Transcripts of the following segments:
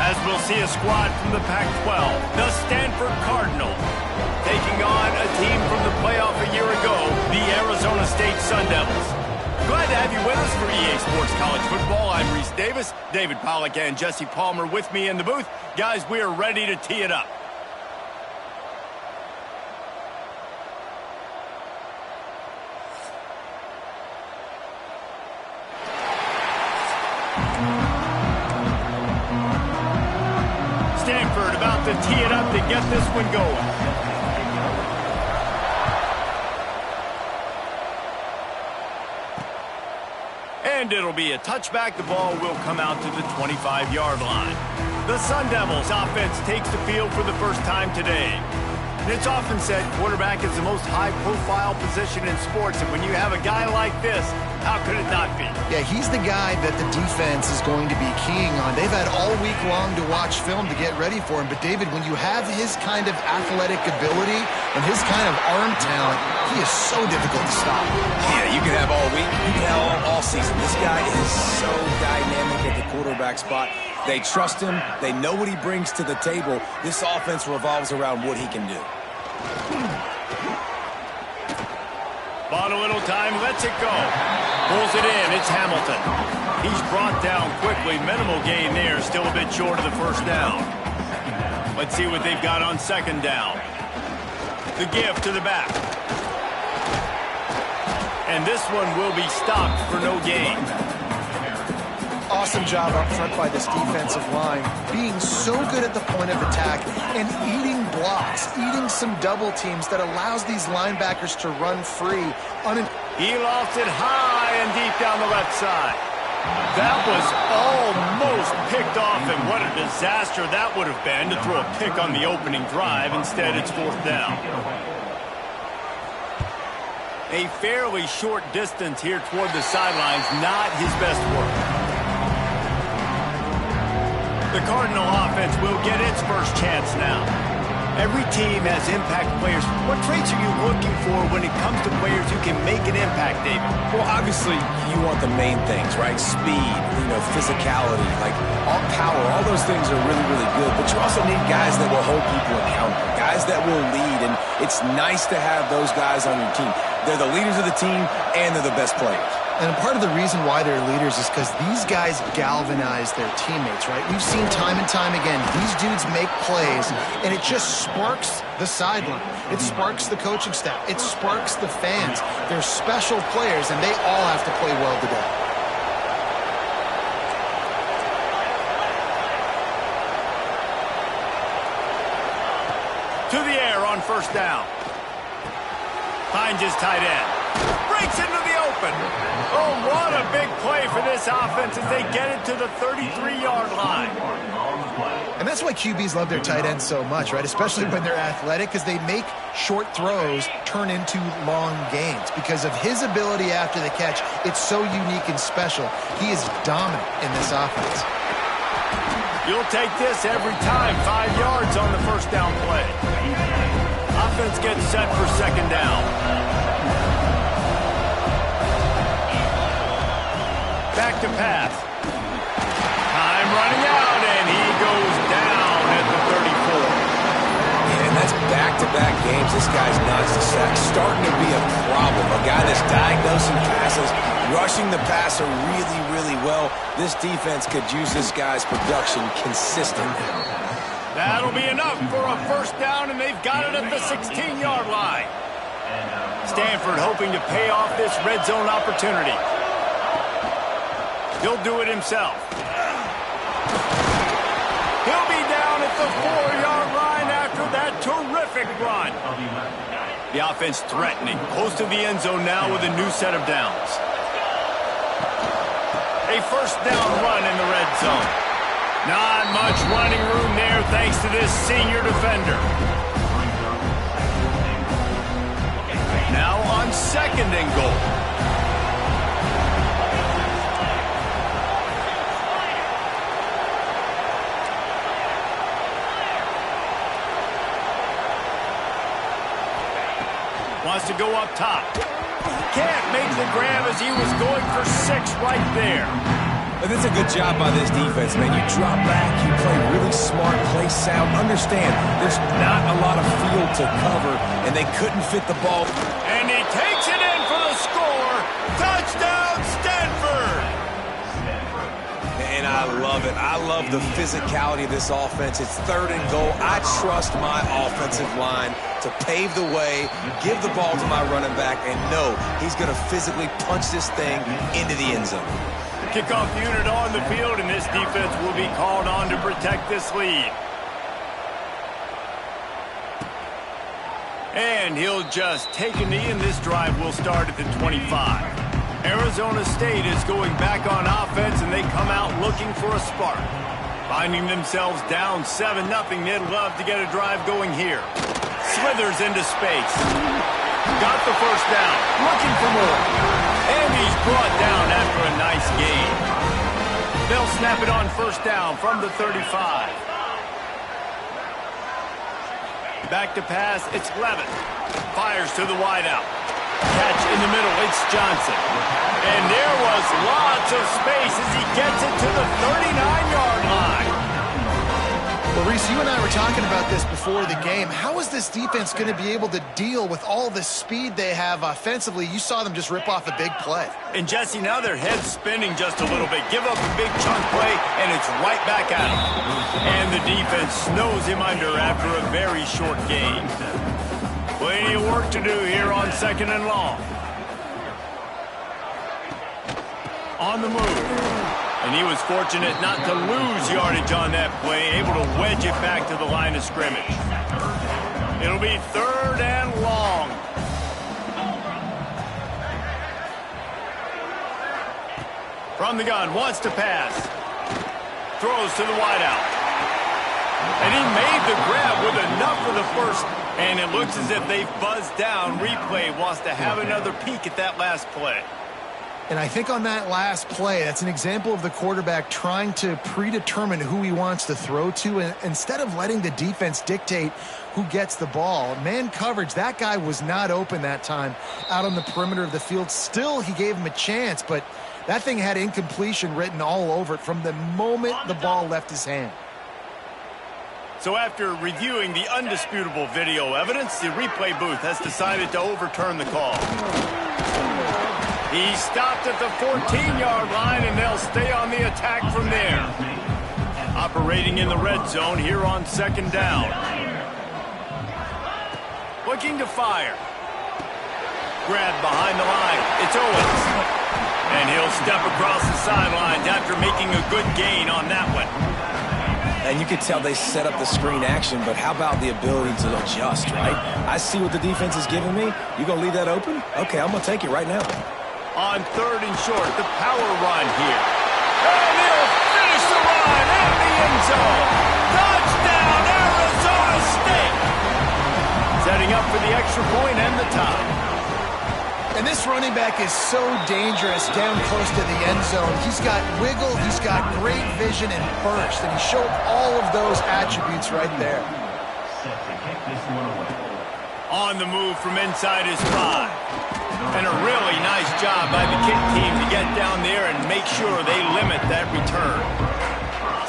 as we'll see a squad from the Pac-12, the Stanford Cardinals, taking on a team from the playoff a year ago, the Arizona State Sun Devils. Glad to have you with us for EA Sports College Football. I'm Reese Davis, David Pollack and Jesse Palmer with me in the booth. Guys, we are ready to tee it up. Stanford about to tee it up to get this one going. And it'll be a touchback. The ball will come out to the 25-yard line. The Sun Devils offense takes the field for the first time today. And it's often said quarterback is the most high-profile position in sports. And when you have a guy like this, how could it not be? Yeah, he's the guy that the defense is going to be keying on. They've had all week long to watch film to get ready for him. But, David, when you have his kind of athletic ability and his kind of arm talent, he is so difficult to stop. Yeah, you can have all week. You can have all season. This guy is so dynamic at the quarterback spot. They trust him. They know what he brings to the table. This offense revolves around what he can do. Bought a little time, lets it go. Pulls it in, it's Hamilton. He's brought down quickly, minimal gain there, still a bit short of the first down. Let's see what they've got on second down. The give to the back. And this one will be stopped for no gain. Awesome job up front by this defensive line, being so good at the point of attack and eating blocks, eating some double teams that allows these linebackers to run free. He lost it high and deep down the left side. That was almost picked off, and what a disaster that would have been to throw a pick on the opening drive. Instead, it's fourth down. A fairly short distance here toward the sidelines, not his best work. The Cardinal offense will get its first chance now. Every team has impact players. What traits are you looking for when it comes to players who can make an impact, David? Well, obviously, you want the main things, right? Speed, physicality, like all power. All those things are really, really good. But you also need guys that will hold people accountable, guys that will lead. And it's nice to have those guys on your team. They're the leaders of the team, and they're the best players. And part of the reason why they're leaders is because these guys galvanize their teammates, right? We've seen time and time again, these dudes make plays, and it just sparks the sideline. It sparks the coaching staff. It sparks the fans. They're special players, and they all have to play well today. To the air on first down. Finds his tight end. Breaks into the open. Oh, what a big play for this offense as they get it to the 33-yard line. And that's why QBs love their tight ends so much, right? Especially when they're athletic, because they make short throws turn into long gains. Because of his ability after the catch, it's so unique and special. He is dominant in this offense. You'll take this every time. 5 yards on the first down play. Offense gets set for second down. Back to pass. Time running out, and he goes down at the 34. And that's back-to-back games. This guy's notched a sack. Starting to be a problem. A guy that's diagnosing passes, rushing the passer really, really well. This defense could use this guy's production consistently. That'll be enough for a first down, and they've got it at the 16-yard line. Stanford hoping to pay off this red zone opportunity. He'll do it himself. He'll be down at the 4-yard line after that terrific run. The offense threatening, close to the end zone now with a new set of downs. A first down run in the red zone. Not much running room there thanks to this senior defender. Now on second and goal. Wants to go up top. Can't make the grab as he was going for 6 right there. But it's a good job by this defense, man. You drop back, you play really smart, play sound. Understand, there's not a lot of field to cover, and they couldn't fit the ball. And he takes it in for the score. Touchdown, Stanford! And I love it. I love the physicality of this offense. It's 3rd and goal. I trust my offensive line to pave the way, give the ball to my running back, and know he's going to physically punch this thing into the end zone. Kickoff unit on the field, and this defense will be called on to protect this lead. And he'll just take a knee, and this drive will start at the 25. Arizona State is going back on offense, and they come out looking for a spark. Finding themselves down 7-0, they'd love to get a drive going here. Slithers into space. Got the first down. Looking for more. And he's brought down after a nice gain. They'll snap it on first down from the 35. Back to pass, it's Levitt. Fires to the wideout. Catch in the middle, it's Johnson. And there was lots of space as he gets it to the 39-yard line. Well, Reese, you and I were talking about this before the game. How is this defense going to be able to deal with all the speed they have offensively? You saw them just rip off a big play. And, Jesse, now their head's spinning just a little bit. Give up a big chunk play, and it's right back at him. And the defense snows him under after a very short gain. Plenty of work to do here on 2nd and long. On the move. And he was fortunate not to lose yardage on that play, able to wedge it back to the line of scrimmage. It'll be 3rd and long. From the gun, wants to pass. Throws to the wideout. And he made the grab with enough for the first. And it looks as if they've buzzed down. Replay wants to have another peek at that last play. And I think on that last play, that's an example of the quarterback trying to predetermine who he wants to throw to. And instead of letting the defense dictate who gets the ball, man coverage, that guy was not open that time out on the perimeter of the field. Still, he gave him a chance, but that thing had incompletion written all over it from the moment the ball left his hand. So after reviewing the undisputable video evidence, the replay booth has decided to overturn the call. He stopped at the 14-yard line, and they'll stay on the attack from there. Operating in the red zone here on 2nd down. Looking to fire. Grab behind the line. It's Owens. And he'll step across the sidelines after making a good gain on that one. And you can tell they set up the screen action, but how about the ability to adjust, right? I see what the defense is giving me. You going to leave that open? Okay, I'm going to take it right now. On 3rd and short, the power run here. And he'll finish the run in the end zone. Touchdown, Arizona State. Setting up for the extra point and the tie. And this running back is so dangerous down close to the end zone. He's got wiggle, he's got great vision and burst, and he showed all of those attributes right there. On the move from inside his 5. And a really nice job by the kick team to get down there and make sure they limit that return.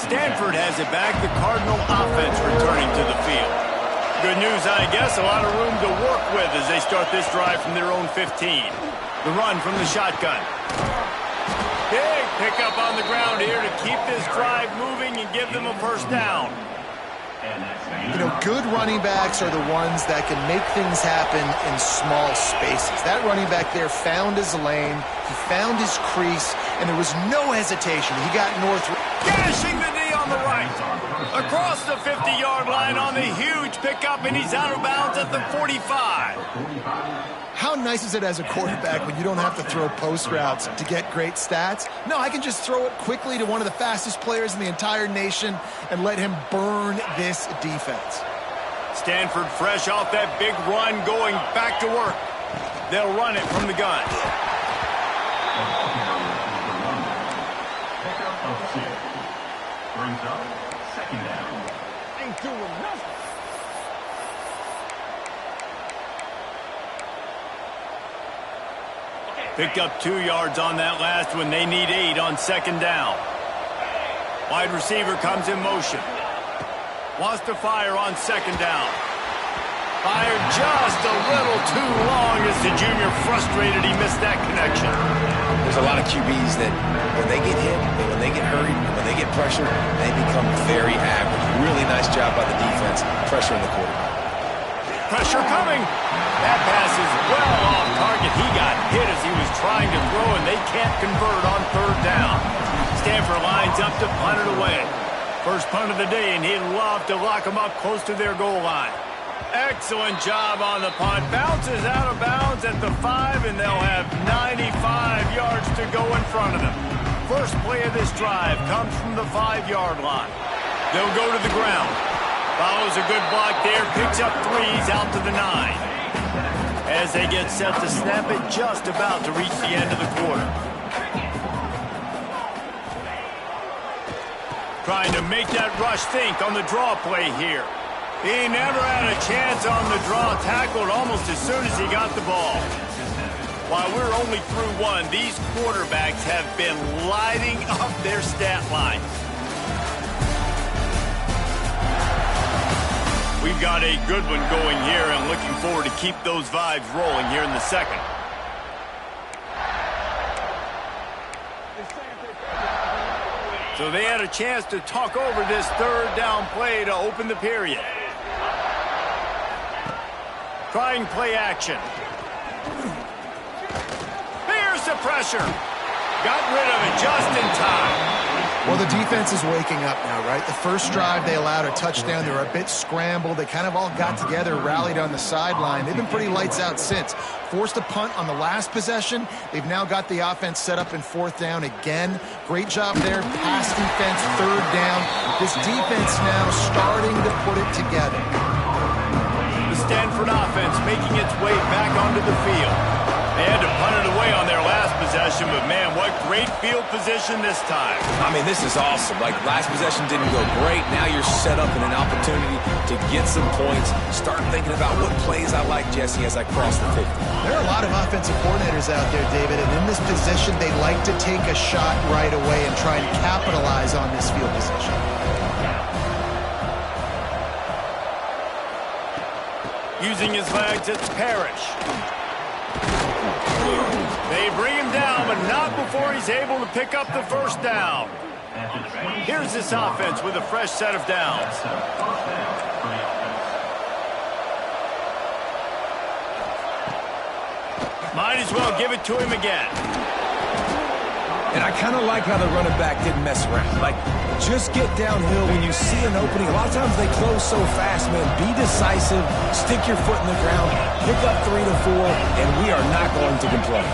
Stanford has it back, the Cardinal offense returning to the field. Good news, I guess, a lot of room to work with as they start this drive from their own 15. The run from the shotgun. Big pickup on the ground here to keep this drive moving and give them a first down. You know, good running backs are the ones that can make things happen in small spaces. That running back there found his lane, he found his crease, and there was no hesitation. He got north. Gashing the knee on the right. Across the 50-yard line on the huge pickup, and he's out of bounds at the 45. How nice is it as a quarterback when you don't have to throw post routes to get great stats? No, I can just throw it quickly to one of the fastest players in the entire nation and let him burn this defense. Stanford fresh off that big run, going back to work. They'll run it from the gun. Brings up 2nd down. Ain't doing nothing. Picked up 2 yards on that last one. They need 8 on second down. Wide receiver comes in motion. Wants to fire on second down. Fired just a little too long as the junior frustrated he missed that connection. There's a lot of QBs that when they get hit, and when they get hurried, and when they get pressured, they become very average. Really nice job by the defense pressuring the quarterback. Pressure coming. That pass is well off target. He got hit as he was trying to throw, and they can't convert on third down. Stanford lines up to punt it away. First punt of the day, and he'd love to lock them up close to their goal line. Excellent job on the punt. Bounces out of bounds at the 5, and they'll have 95 yards to go in front of them. First play of this drive comes from the 5-yard line. They'll go to the ground. Follows a good block there. Picks up 3s out to the 9. As they get set to snap it, just about to reach the end of the quarter. Trying to make that rush think on the draw play here. He never had a chance on the draw, tackled almost as soon as he got the ball. While we're only through 1, these quarterbacks have been lighting up their stat line. We've got a good one going here and looking forward to keep those vibes rolling here in the second. So they had a chance to talk over this third down play to open the period. Trying play action. There's the pressure. Got rid of it just in time. Well, the defense is waking up now, right? The first drive, they allowed a touchdown. They were a bit scrambled. They kind of all got together, rallied on the sideline. They've been pretty lights out since. Forced a punt on the last possession. They've now got the offense set up in fourth down again. Great job there. Pass defense, third down. This defense now starting to put it together. The Stanford offense making its way back onto the field. They had to punt it away on their last possession, but man, what great field position this time. I mean, this is awesome. Like, last possession didn't go great. Now you're set up in an opportunity to get some points. Start thinking about what plays I like, Jesse, as I cross the 50. There are a lot of offensive coordinators out there, David, and in this position, they like to take a shot right away and try and capitalize on this field position. Using his legs, it's Parrish. They bring him down, but not before he's able to pick up the first down. Here's this offense with a fresh set of downs. Might as well give it to him again. And I kind of like how the running back didn't mess around. Like, just get downhill when you see an opening. A lot of times they close so fast, man. Be decisive, stick your foot in the ground, pick up 3 to 4, and we are not going to complain.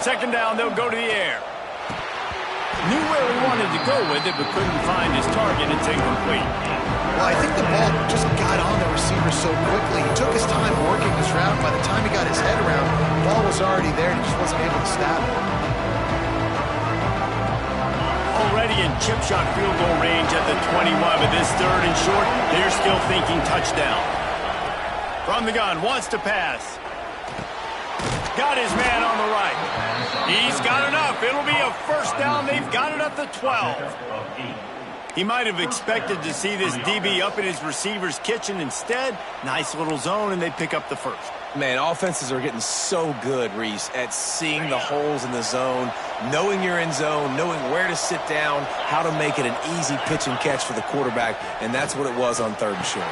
Second down, they'll go to the air. Knew where he wanted to go with it, but couldn't find his target. It's incomplete. Well, I think the ball just got on the receiver so quickly. He took his time working his route. By the time he got his head around, the ball was already there, and he just wasn't able to stop it. Already in chip shot field goal range at the 21, but this third and short, they're still thinking touchdown. From the gun, wants to pass. Got his man on the right. He's got enough. It'll be a first down. They've got it at the 12. He might have expected to see this DB up in his receiver's kitchen. Instead, nice little zone, and they pick up the first. Man, offenses are getting so good, Reese, at seeing the holes in the zone, knowing you're in zone, knowing where to sit down, how to make it an easy pitch and catch for the quarterback, and that's what it was on third and short.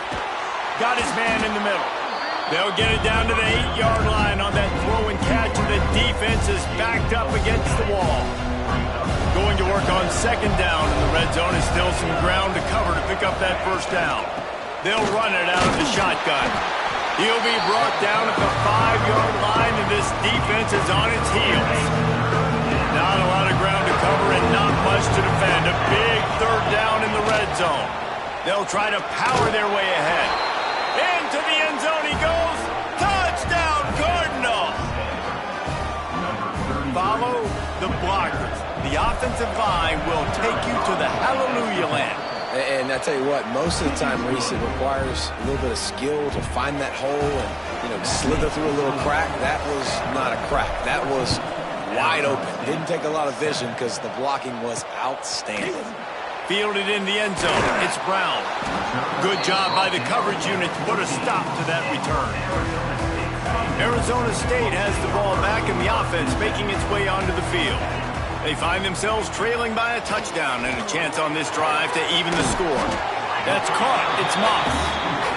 Got his man in the middle. They'll get it down to the 8-yard line on that throw and catch, and the defense is backed up against the wall. Going to work on second down, and the red zone is still some ground to cover to pick up that first down. They'll run it out of the shotgun. He'll be brought down at the 5-yard line, and this defense is on its heels. Not a lot of ground to cover and not much to defend. A big third down in the red zone. They'll try to power their way ahead. Into the end zone he goes. Touchdown, Cardinals! Follow the blockers. The offensive line will take you to the hallelujah land. And I tell you what, most of the time, Reese, it requires a little bit of skill to find that hole and, slither through a little crack. That was not a crack. That was wide open. Didn't take a lot of vision because the blocking was outstanding. Fielded in the end zone. It's Brown. Good job by the coverage unit to put a stop to that return. Arizona State has the ball back in the offense, making its way onto the field. They find themselves trailing by a touchdown and a chance on this drive to even the score. That's caught. It's Moss.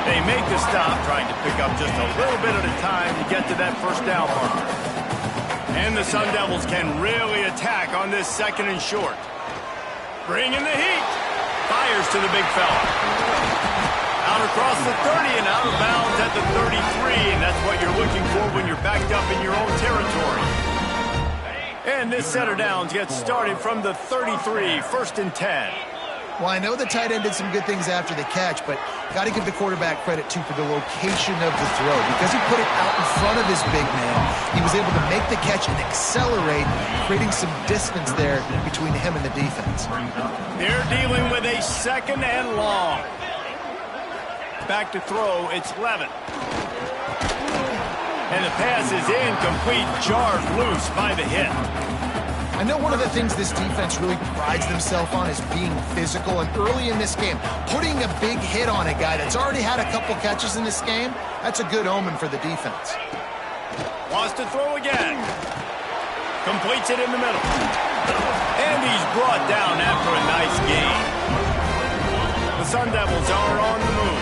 They make the stop, trying to pick up just a little bit at a time to get to that first down marker. And the Sun Devils can really attack on this second and short. Bringing the heat. Fires to the big fella. Out across the 30 and out of bounds at the 33, and that's what you're looking for when you're backed up in your own territory. And this setter downs gets started from the 33, 1st and 10. Well, I know the tight end did some good things after the catch, but got to give the quarterback credit, too, for the location of the throw. Because he put it out in front of his big man, he was able to make the catch and accelerate, creating some distance there between him and the defense. They're dealing with a 2nd and long. Back to throw, it's Levin. And the pass is incomplete, jarred loose by the hit. I know one of the things this defense really prides themselves on is being physical, and early in this game, putting a big hit on a guy that's already had a couple catches in this game, that's a good omen for the defense. Wants to throw again. Completes it in the middle. And he's brought down after a nice gain. The Sun Devils are on the move.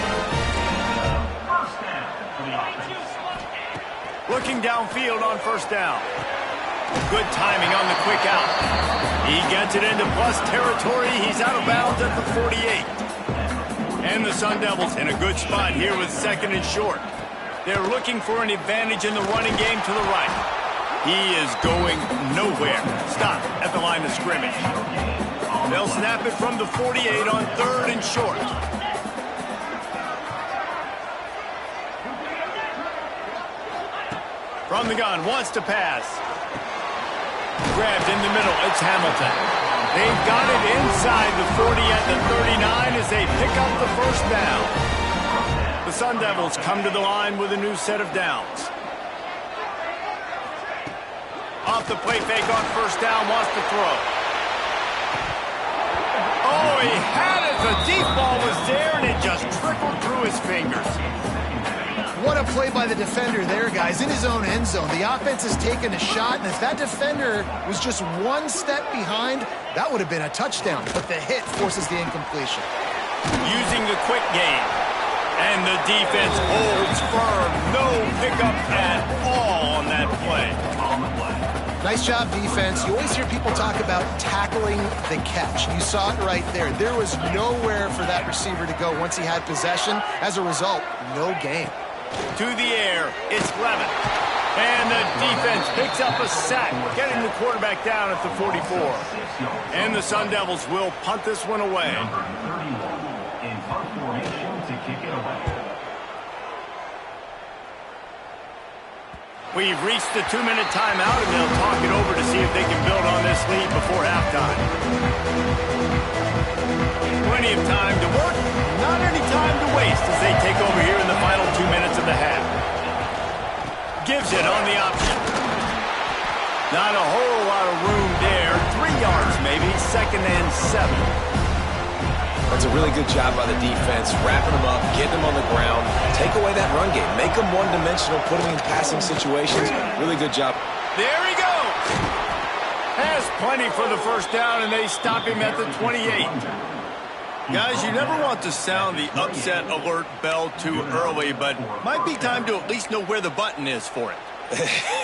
Looking downfield on 1st down. Good timing on the quick out. He gets it into plus territory. He's out of bounds at the 48. And the Sun Devils in a good spot here with 2nd and short. They're looking for an advantage in the running game to the right. He is going nowhere. Stop at the line of scrimmage. They'll snap it from the 48 on 3rd and short. From the gun, wants to pass. Grabbed in the middle, it's Hamilton. They've got it inside the 40 at the 39 as they pick up the 1st down. The Sun Devils come to the line with a new set of downs. Off the play fake on 1st down, wants to throw. Oh, he had it. The deep ball was there, and it just trickled through his fingers. What a play by the defender there, guys. In his own end zone, the offense has taken a shot, and if that defender was just one step behind, that would have been a touchdown. But the hit forces the incompletion. Using the quick game. And the defense holds firm. No pickup at all on that play. Nice job, defense. You always hear people talk about tackling the catch. You saw it right there. There was nowhere for that receiver to go once he had possession. As a result, no gain. To the air, it's Levin. And the defense picks up a sack, getting the quarterback down at the 44. And the Sun Devils will punt this one away. In punt formation to kick it away. We've reached the 2-minute timeout, and they'll talk it over to see if they can build on this lead before halftime. Plenty of time to work, not any time to waste as they take over here in the final 2 minutes of the half. Gives it on the option. Not a whole lot of room there. 3 yards maybe, 2nd and 7. That's a really good job by the defense, wrapping them up, getting them on the ground, take away that run game, make them one-dimensional, put them in passing situations. Really good job. There he goes. Has plenty for the 1st down, and they stop him at the 28. Guys, you never want to sound the upset alert bell too early, but might be time to at least know where the button is for it.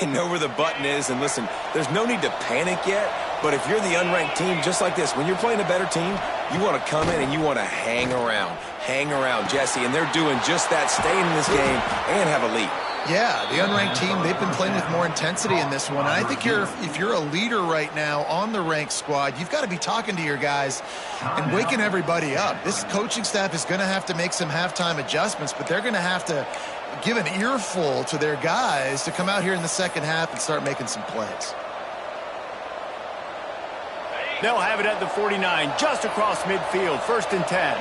Know where the button is, and listen, there's no need to panic yet, but if you're the unranked team, just like this, when you're playing a better team, you want to come in and you want to hang around, Jesse, and they're doing just that, staying in this game and have a lead. Yeah, the unranked team, they've been playing with more intensity in this one. And I think if you're a leader right now on the ranked squad, you've got to be talking to your guys and waking everybody up. This coaching staff is going to have to make some halftime adjustments, but they're going to have to give an earful to their guys to come out here in the second half and start making some plays. They'll have it at the 49, just across midfield, 1st and 10.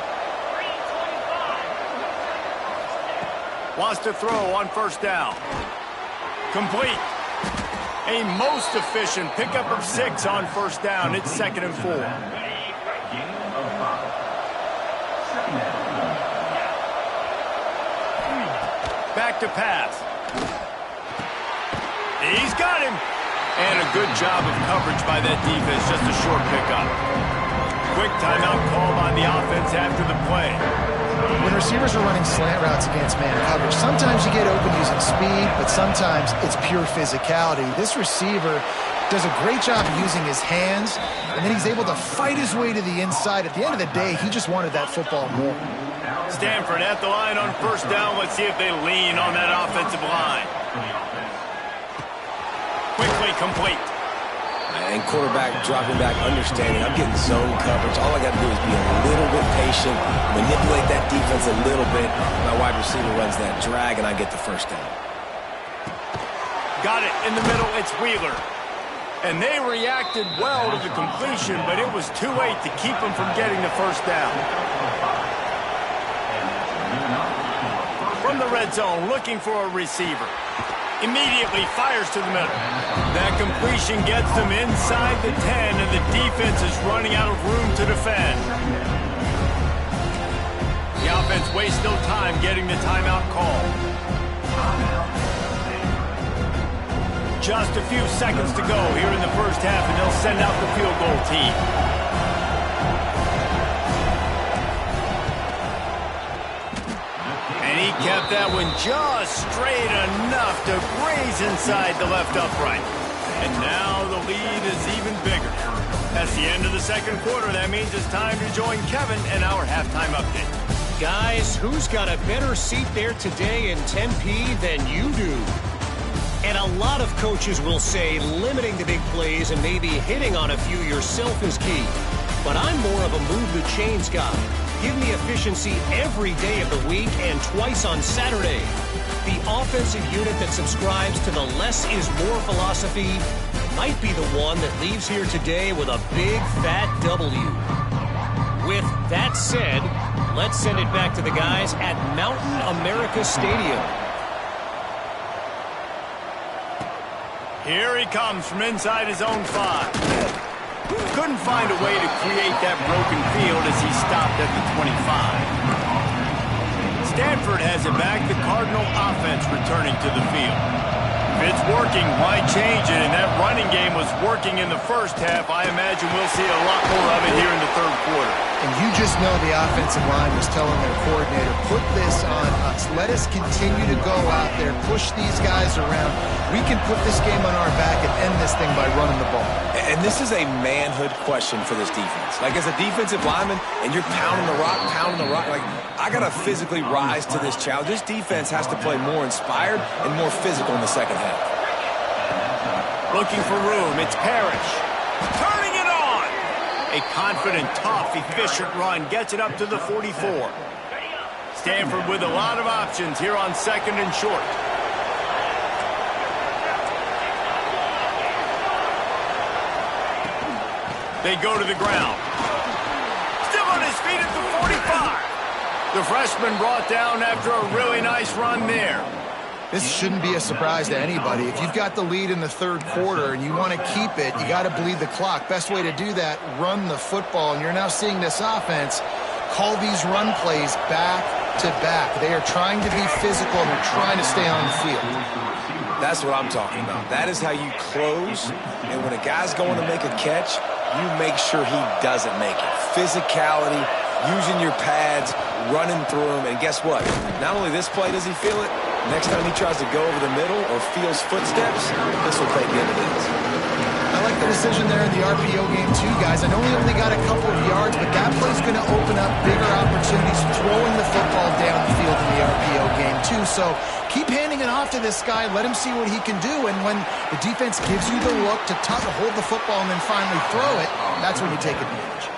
Wants to throw on 1st down. Complete. A most efficient pickup of 6 on 1st down. It's 2nd and 4. Back to pass. He's got him. And a good job of coverage by that defense. Just a short pickup. Quick timeout call by the offense after the play. When receivers are running slant routes against man coverage, sometimes you get open using speed, but sometimes it's pure physicality. This receiver does a great job of using his hands, and then he's able to fight his way to the inside. At the end of the day, he just wanted that football more. Stanford at the line on 1st down. Let's see if they lean on that offensive line. Quickly complete. And quarterback dropping back, understanding I'm getting zone coverage. All I got to do is be a little bit patient, manipulate that defense a little bit. My wide receiver runs that drag, and I get the 1st down. Got it in the middle. It's Wheeler. And they reacted well to the completion, but it was too late to keep them from getting the 1st down. From the red zone, looking for a receiver. Immediately fires to the middle. That completion gets them inside the 10, and the defense is running out of room to defend. The offense wastes no time getting the timeout call. Just a few seconds to go here in the 1st half, and they'll send out the field goal team. And he kept that one just straight enough to graze inside the left upright. And now the lead is even bigger. That's the end of the 2nd quarter. That means it's time to join Kevin and our halftime update. Guys, who's got a better seat there today in Tempe than you do? And a lot of coaches will say limiting the big plays and maybe hitting on a few yourself is key. But I'm more of a move the chains guy. Give me efficiency every day of the week and twice on Saturday. The offensive unit that subscribes to the less is more philosophy might be the one that leaves here today with a big fat W. With that said, let's send it back to the guys at Mountain America Stadium. Here he comes from inside his own 5. Couldn't find a way to create that broken field as he stopped at the 25. Stanford has it back. The Cardinal offense returning to the field. If it's working, why change it? And that running game was working in the 1st half. I imagine we'll see a lot more of it here in the 3rd quarter. And you just know the offensive line was telling their coordinator, put this on us. Let us continue to go out there, push these guys around. We can put this game on our back and end this thing by running the ball. And this is a manhood question for this defense. Like, as a defensive lineman, and you're pounding the rock, like, I got to physically rise to this challenge. This defense has to play more inspired and more physical in the 2nd half. Looking for room. It's Parrish. Turning it on. A confident, tough, efficient run gets it up to the 44. Stanford with a lot of options here on 2nd and short. They go to the ground. Still on his feet at the 45. The freshman brought down after a really nice run there. This shouldn't be a surprise to anybody. If you've got the lead in the 3rd quarter and you want to keep it, you got to bleed the clock. Best way to do that, run the football. And you're now seeing this offense call these run plays back to back. They are trying to be physical and they're trying to stay on the field. That's what I'm talking about. That is how you close. And when a guy's going to make a catch, you make sure he doesn't make it. Physicality, using your pads, running through them. And guess what? Not only this play does he feel it, next time he tries to go over the middle or feels footsteps, this will take dividends. I like the decision there in the RPO game too, guys. I know he only got a couple of yards, but that play's going to open up bigger opportunities throwing the football down the field in the RPO game too. So keep handing it off to this guy. Let him see what he can do. And when the defense gives you the look to hold the football and then finally throw it, that's when you take advantage.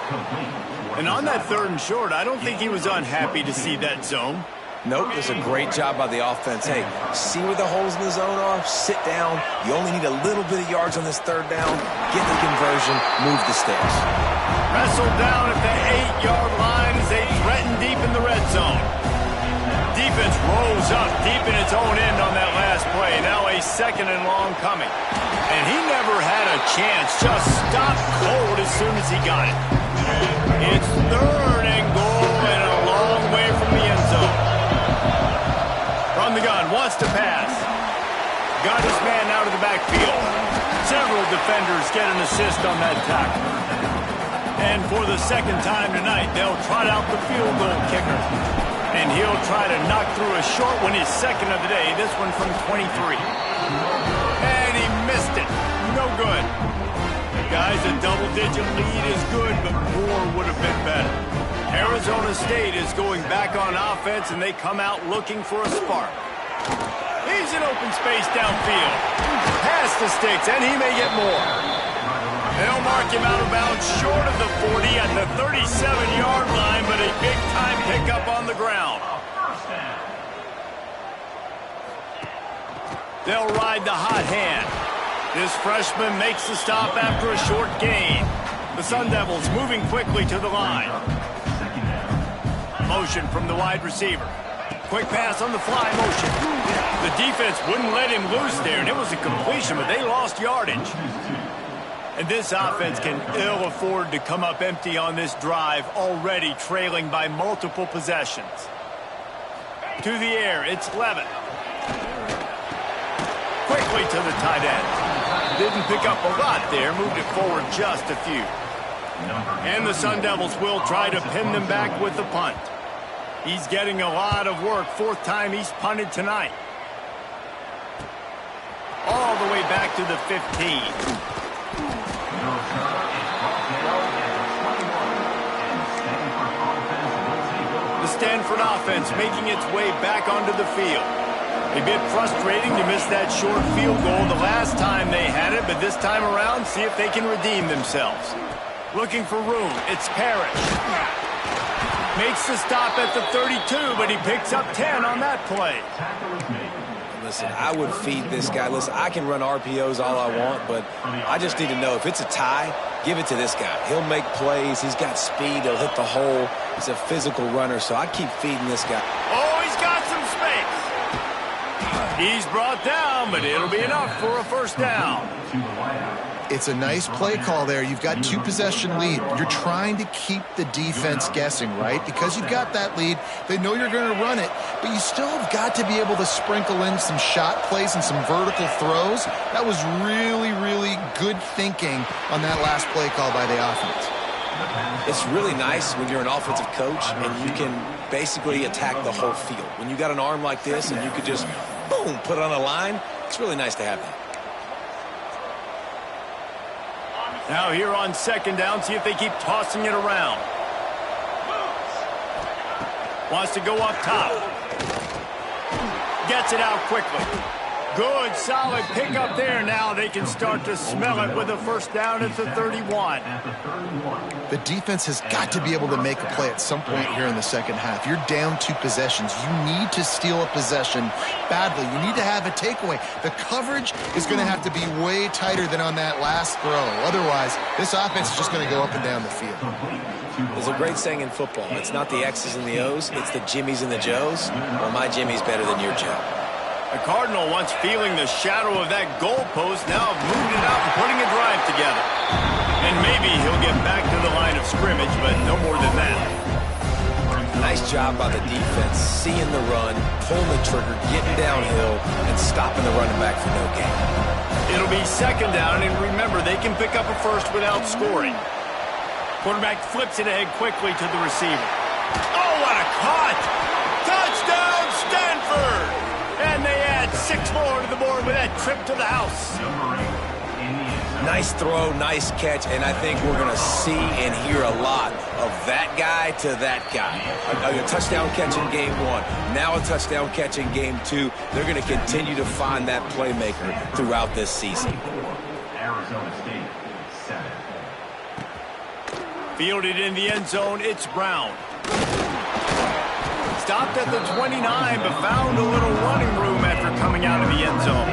And on that 3rd and short, I don't think he was unhappy to see that zone. Nope, it's a great job by the offense. Hey, see where the holes in the zone are? Sit down. You only need a little bit of yards on this third down. Get the conversion. Move the sticks. Wrestled down at the 8-yard line as they threaten deep in the red zone. Defense rolls up deep in its own end on that last play. Now a 2nd and long coming. And he never had a chance. Just stopped cold as soon as he got it. It's 3rd and goal and a long way from the end zone. From the gun, wants to pass. Got his man out of the backfield. Several defenders get an assist on that tackle. And for the 2nd time tonight, they'll trot out the field goal kicker. And he'll try to knock through a short one, his 2nd of the day, this one from 23. And he missed it. No good. Guys, a double-digit lead is good, but more would have been better. Arizona State is going back on offense, and they come out looking for a spark. He's in open space downfield. Past the sticks, and he may get more. They'll mark him out of bounds short of the 40 at the 37-yard line, but a big-time pickup on the ground. They'll ride the hot hand. This freshman makes the stop after a short gain. The Sun Devils moving quickly to the line. Motion from the wide receiver. Quick pass on the fly motion. The defense wouldn't let him loose there, and it was a completion, but they lost yardage. And this offense can ill afford to come up empty on this drive, already trailing by multiple possessions. To the air, it's Levitt. Quickly to the tight end. Didn't pick up a lot there, moved it forward just a few. And the Sun Devils will try to pin them back with the punt. He's getting a lot of work, 4th time he's punted tonight. All the way back to the 15. The Stanford offense making its way back onto the field. A bit frustrating to miss that short field goal the last time they had it, but this time around, see if they can redeem themselves. Looking for room, it's Parrish. Makes the stop at the 32, but he picks up 10 on that play. Listen, I would feed this guy. Listen, I can run RPOs all I want, but I just need to know if it's a tie, give it to this guy. He'll make plays. He's got speed. He'll hit the hole. He's a physical runner, so I keep feeding this guy. Oh, he's got some space. He's brought down, but it'll be enough for a 1st down. It's a nice play call there. You've got 2-possession lead. You're trying to keep the defense guessing, right? Because you've got that lead, they know you're going to run it, but you still have got to be able to sprinkle in some shot plays and some vertical throws. That was really, really good thinking on that last play call by the offense. It's really nice when you're an offensive coach and you can basically attack the whole field. When you got an arm like this and you could just, boom, put it on a line, it's really nice to have that. Now here on 2nd down, see if they keep tossing it around. Wants to go up top. Gets it out quickly. Good, solid pickup there. Now they can start to smell it with a 1st down at the 31. The defense has got to be able to make a play at some point here in the 2nd half. You're down 2 possessions. You need to steal a possession badly. You need to have a takeaway. The coverage is going to have to be way tighter than on that last throw. Otherwise, this offense is just going to go up and down the field. There's a great saying in football. It's not the X's and the O's, it's the Jimmies and the Joes. Well, my Jimmy's better than your Joe. The Cardinal, once feeling the shadow of that goalpost, now moving it out and putting a drive together. And maybe he'll get back to the line of scrimmage, but no more than that. Nice job by the defense, seeing the run, pulling the trigger, getting downhill, and stopping the running back for no gain. It'll be 2nd down, and remember, they can pick up a 1st without scoring. Quarterback flips it ahead quickly to the receiver. Oh, what a caught! Touchdown, Stanford! And they add 6 more to the board with that trip to the house. Nice throw, nice catch, and I think we're going to see and hear a lot of that guy to that guy. A touchdown catch in game 1, now a touchdown catch in game 2. They're going to continue to find that playmaker throughout this season. Arizona State, 7. Fielded in the end zone, it's Brown. Stopped at the 29, but found a little running room after coming out of the end zone.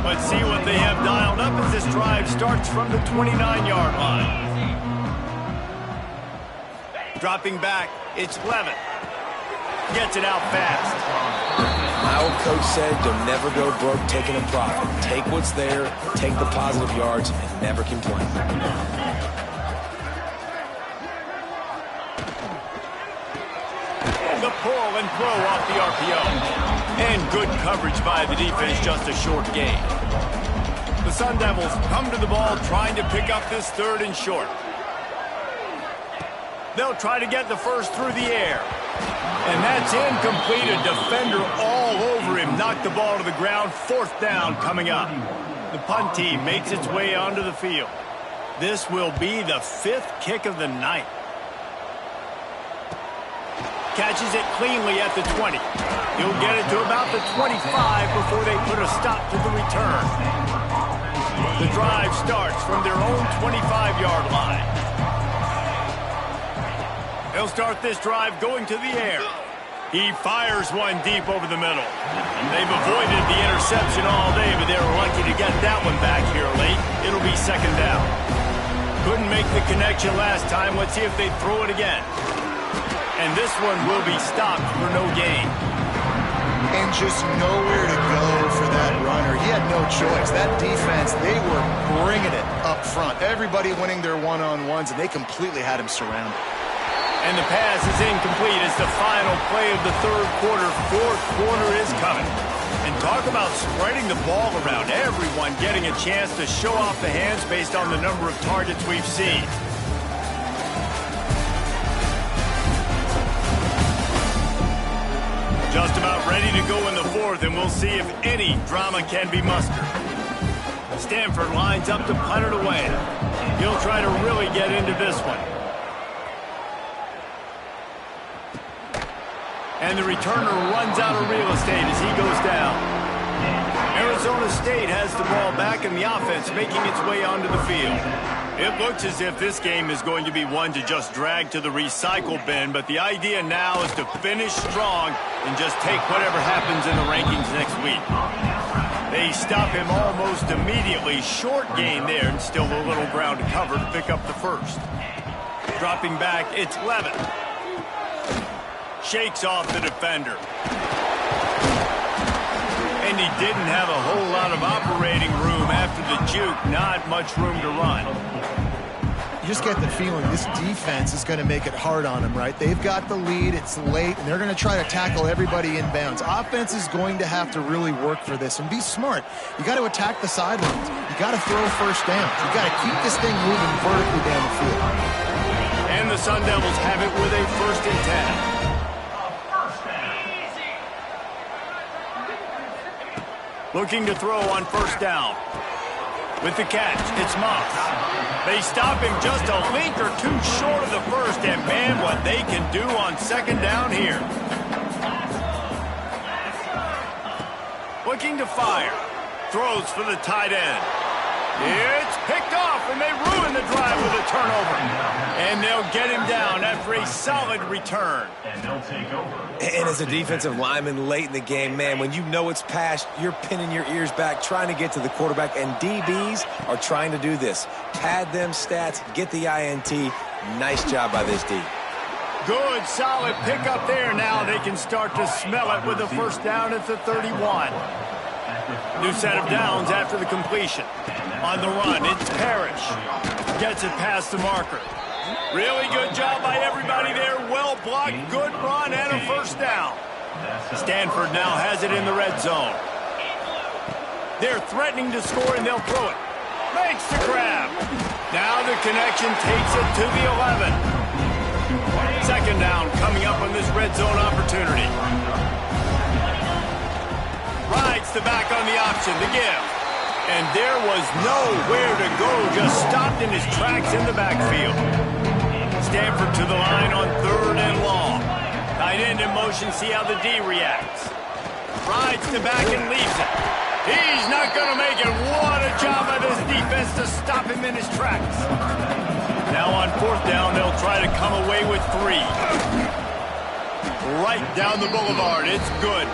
Let's see what they have dialed up as this drive starts from the 29-yard line. Dropping back, it's Levin. Gets it out fast. My old coach said you'll never go broke taking a profit. Take what's there, take the positive yards, and never complain. The pull and throw off the RPO. And good coverage by the defense, just a short gain. The Sun Devils come to the ball trying to pick up this 3rd and short. They'll try to get the first through the air. And that's incomplete. A defender all over him. Knocked the ball to the ground. 4th down coming up. The punt team makes its way onto the field. This will be the 5th kick of the night. Catches it cleanly at the 20. He'll get it to about the 25 before they put a stop to the return. The drive starts from their own 25-yard line. They'll start this drive going to the air. He fires one deep over the middle. They've avoided the interception all day, but they're lucky to get that one back here late. It'll be 2nd down. Couldn't make the connection last time. Let's see if they throw it again. And this one will be stopped for no gain. And just nowhere to go for that runner. He had no choice. That defense, they were bringing it up front. Everybody winning their one-on-ones, and they completely had him surrounded. And the pass is incomplete. It's the final play of the 3rd quarter. 4th quarter is coming. And talk about spreading the ball around. Everyone getting a chance to show off the hands based on the number of targets we've seen. Just about ready to go in the 4th, and we'll see if any drama can be mustered. Stanford lines up to punt it away. He'll try to really get into this one. And the returner runs out of real estate as he goes down. Arizona State has the ball back in the offense, making its way onto the field. It looks as if this game is going to be one to just drag to the recycle bin, but the idea now is to finish strong and just take whatever happens in the rankings next week. They stop him almost immediately. Short gain there, and still a little ground to cover to pick up the 1st. Dropping back, it's Levin. Shakes off the defender. And he didn't have a whole lot of operating room after the juke. Not much room to run. You just get the feeling this defense is going to make it hard on him, right? They've got the lead. It's late, and they're going to try to tackle everybody inbounds. Offense is going to have to really work for this and be smart. You got to attack the sidelines. You got to throw 1st down. You got to keep this thing moving vertically down the field. And the Sun Devils have it with a 1st and 10. Looking to throw on 1st down. With the catch, it's Moss. They stop him just a link or two short of the 1st, and man, what they can do on 2nd down here. Looking to fire. Throws for the tight end. It's picked off, and they ruin the drive with a turnover. And they'll get him down after a solid return. And they'll take over. And as a defensive lineman late in the game, man, when you know it's past, you're pinning your ears back, trying to get to the quarterback, and DBs are trying to do this. Pad them stats, get the INT. Nice job by this D. Good, solid pickup there. Now they can start to smell it with a 1st down at the 31. New set of downs after the completion. On the run, it's Parrish. Gets it past the marker. Really good job by everybody there. Well blocked, good run, and a 1st down. Stanford now has it in the red zone. They're threatening to score, and they'll throw it. Makes the grab. Now the connection takes it to the 11. 2nd down coming up on this red zone opportunity. Rides the back on the option, the give. And there was nowhere to go, just stopped in his tracks in the backfield. Stanford to the line on 3rd and long. Tight end in motion, see how the D reacts. Rides the back and leaves it. He's not going to make it. What a job by this defense to stop him in his tracks. Now on 4th down, they'll try to come away with 3. Right down the boulevard. It's good.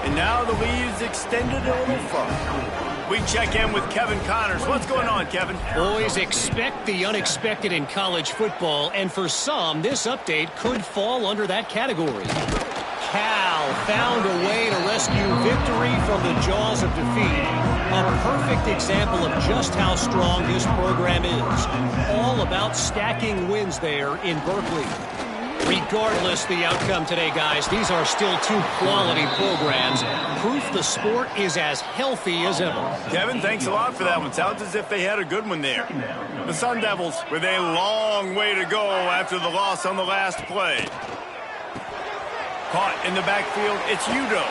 And now the lead is extended a little further. We check in with Kevin Connors. What's going on, Kevin? Always expect the unexpected in college football, and for some, this update could fall under that category. Cal found a way to rescue victory from the jaws of defeat. A perfect example of just how strong this program is. All about stacking wins there in Berkeley. Regardless the outcome today, guys, these are still two quality programs. Proof the sport is as healthy as ever. Kevin, thanks a lot for that one. Sounds as if they had a good one there. The Sun Devils with a long way to go after the loss on the last play. Caught in the backfield, it's Udo.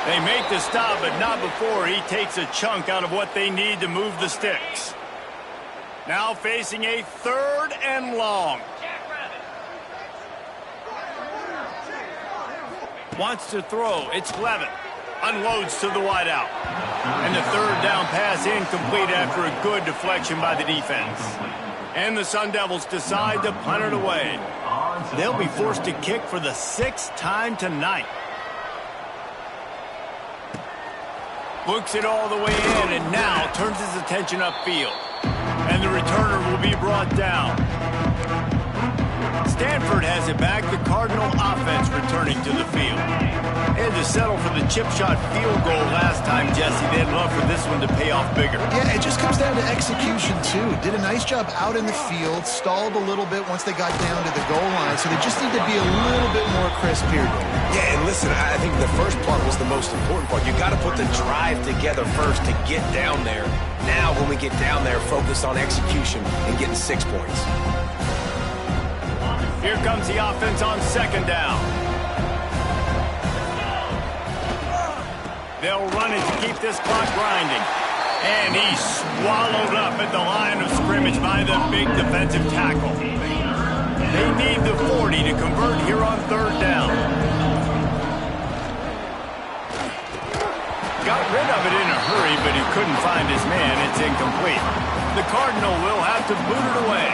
They make the stop, but not before he takes a chunk out of what they need to move the sticks. Now facing a 3rd and long. Wants to throw. It's Levin. Unloads to the wideout. And the 3rd down pass incomplete after a good deflection by the defense. And the Sun Devils decide to punt it away. They'll be forced to kick for the 6th time tonight. Looks it all the way in and now turns his attention upfield. And the returner will be brought down. Stanford has it back. The Cardinal offense returning to the field. They had to settle for the chip shot field goal last time, Jesse. They'd love for this one to pay off bigger. Yeah, it just comes down to execution, too. Did a nice job out in the field, stalled a little bit once they got down to the goal line, so they just need to be a little bit more crisp here. Yeah, and listen, I think the first part was the most important part. You got to put the drive together first to get down there. Now, when we get down there, focus on execution and getting 6 points. Here comes the offense on 2nd down. They'll run it to keep this clock grinding. And he's swallowed up at the line of scrimmage by the big defensive tackle. They need the 40 to convert here on 3rd down. Got rid of it in a hurry, but he couldn't find his man. It's incomplete. The Cardinal will have to boot it away.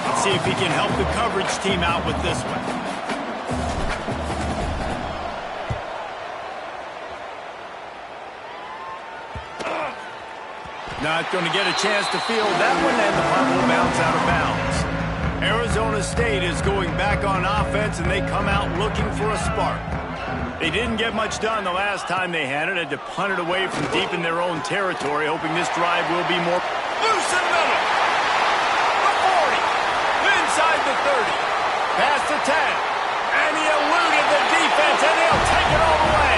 Let's see if he can help the coverage team out with this one. Not going to get a chance to field that one, and the punt will bounce out of bounds. Arizona State is going back on offense, and they come out looking for a spark. They didn't get much done the last time they had it. Had to punt it away from deep in their own territory, hoping this drive will be more loose in the middle. Inside the 30, past the 10, and he eluded the defense, and he'll take it all the way.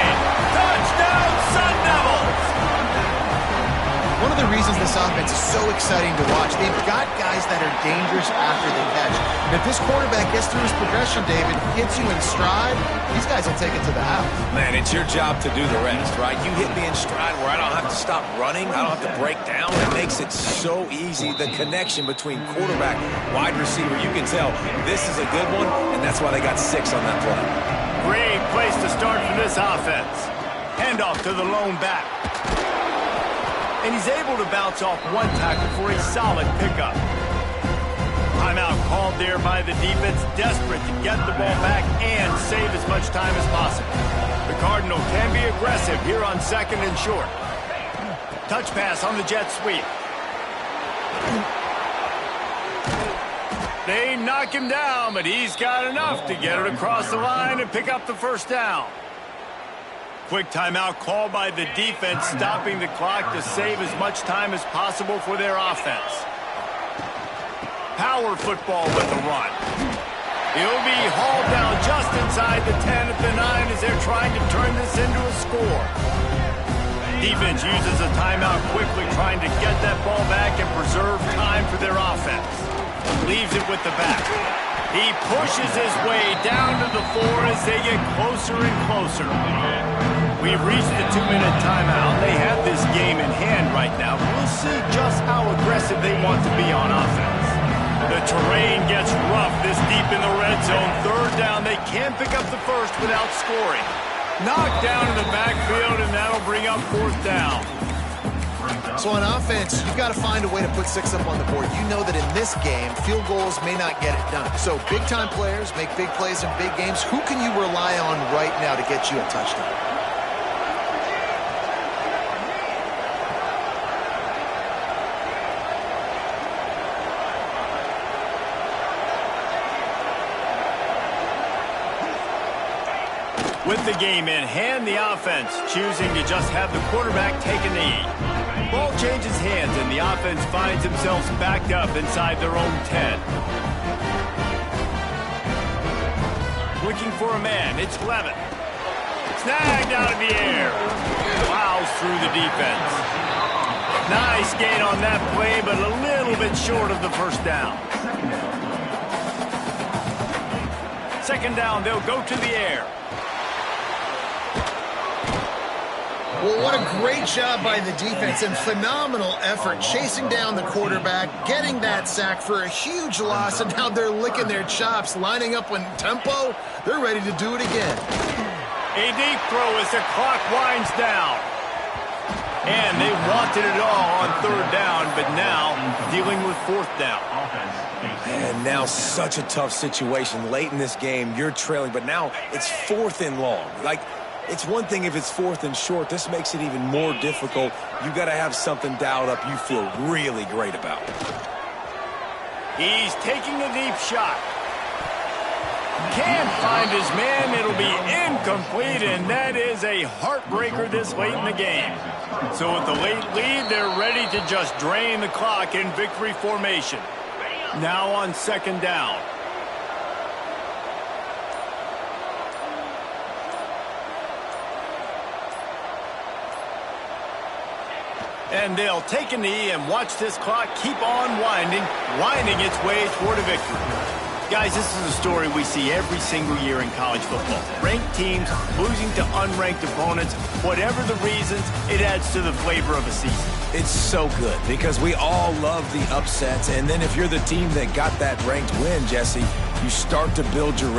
Touchdown, Sun Devils! One of the reasons this offense is so exciting to watch, they've got guys that are dangerous after the catch. And if this quarterback gets through his progression, David, hits you in stride, these guys will take it to the house. Man, it's your job to do the rest, right? You hit me in stride where I don't have to stop running. I don't have to break down. It makes it so easy. The connection between quarterback, wide receiver, you can tell this is a good one, and that's why they got 6 on that play. Great place to start for this offense. Handoff to the lone back. And he's able to bounce off one tackle for a solid pickup. Timeout called there by the defense, desperate to get the ball back and save as much time as possible. The Cardinal can be aggressive here on 2nd and short. Touch pass on the jet sweep. They knock him down, but he's got enough to get it across the line and pick up the 1st down. Quick timeout called by the defense, stopping the clock to save as much time as possible for their offense. Power football with the run. He'll be hauled down just inside the 10 at the 9 as they're trying to turn this into a score. Defense uses a timeout quickly, trying to get that ball back and preserve time for their offense. Leaves it with the back. He pushes his way down to the 4 as they get closer and closer. We've reached the 2-minute timeout. They have this game in hand right now. We'll see just how aggressive they want to be on offense. The terrain gets rough this deep in the red zone. 3rd down. They can't pick up the 1st without scoring. Knocked down in the backfield, and that'll bring up 4th down. So on offense, you've got to find a way to put 6 up on the board. You know that in this game, field goals may not get it done. So big-time players make big plays in big games. Who can you rely on right now to get you a touchdown? With the game in hand, the offense choosing to just have the quarterback take a knee. Ball changes hands, and the offense finds themselves backed up inside their own 10. Looking for a man, it's Levin. Snagged out of the air. Plows through the defense. Nice gain on that play, but a little bit short of the first down. Second down, they'll go to the air. Well, what a great job by the defense and phenomenal effort chasing down the quarterback, getting that sack for a huge loss, and now they're licking their chops, lining up in tempo. They're ready to do it again. A deep throw as the clock winds down. And they wanted it all on third down, but now dealing with fourth down. And now such a tough situation. Late in this game, you're trailing, but now it's 4th and long. It's one thing if it's 4th and short. This makes it even more difficult. You got to have something dialed up you feel really great about. He's taking a deep shot. Can't find his man. It'll be incomplete, and that is a heartbreaker this late in the game. So with the late lead, they're ready to just drain the clock in victory formation. Now on second down. And they'll take a knee and watch this clock keep on winding its way toward a victory. Guys, this is a story we see every single year in college football. Ranked teams losing to unranked opponents. Whatever the reasons, it adds to the flavor of a season. It's so good because we all love the upsets. And then if you're the team that got that ranked win, Jesse, you start to build your